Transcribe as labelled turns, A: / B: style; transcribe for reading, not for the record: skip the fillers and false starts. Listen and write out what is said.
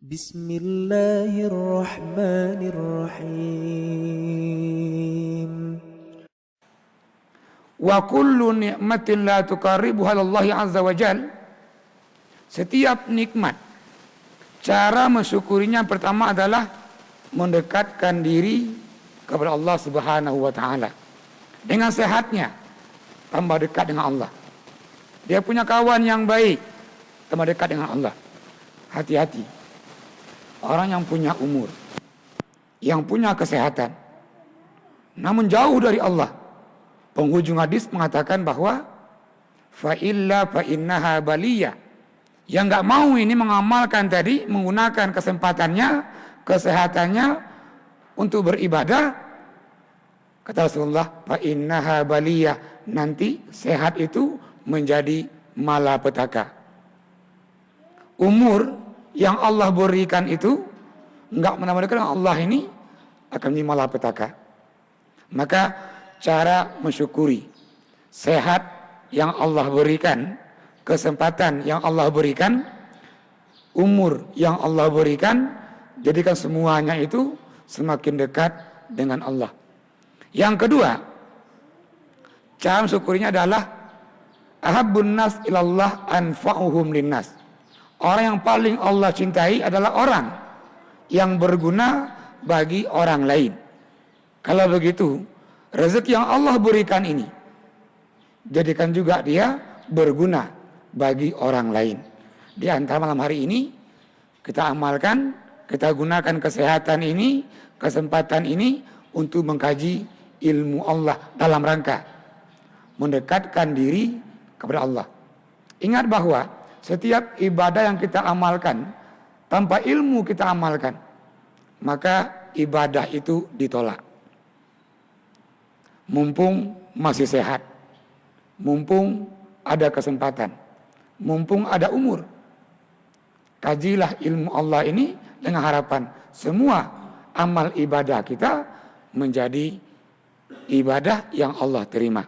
A: Bismillahirrahmanirrahim.
B: Wa kullu ni'matin la tuqarribuha Allah azza wa jal. Setiap nikmat, cara mensyukurinya pertama adalah mendekatkan diri kepada Allah Subhanahu wa taala. Dengan sehatnya tambah dekat dengan Allah. Dia punya kawan yang baik, tambah dekat dengan Allah. Hati-hati. Orang yang punya umur, yang punya kesehatan, namun jauh dari Allah. Penghujung hadis mengatakan bahwa fa illa fa innaha baliyah. Yang enggak mau ini mengamalkan tadi, menggunakan kesempatannya, kesehatannya untuk beribadah, kata Rasulullah, fa innaha baliyah, nanti sehat itu menjadi malapetaka. Umur yang Allah berikan itu enggak menambahkan Allah ini akan menjadi malapetaka. Maka cara mensyukuri sehat yang Allah berikan, kesempatan yang Allah berikan, umur yang Allah berikan, jadikan semuanya itu semakin dekat dengan Allah. Yang kedua, cara mensyukurinya adalah ahabbun nas ilallah anfa'uhum linnas. Orang yang paling Allah cintai adalah orang yang berguna bagi orang lain. Kalau begitu, rezeki yang Allah berikan ini jadikan juga dia berguna bagi orang lain. Di antara malam hari ini kita amalkan, kita gunakan kesehatan ini, kesempatan ini untuk mengkaji ilmu Allah dalam rangka mendekatkan diri kepada Allah. Ingat bahwa setiap ibadah yang kita amalkan tanpa ilmu kita amalkan, maka ibadah itu ditolak. Mumpung masih sehat, mumpung ada kesempatan, mumpung ada umur, kajilah ilmu Allah ini dengan harapan semua amal ibadah kita menjadi ibadah yang Allah terima.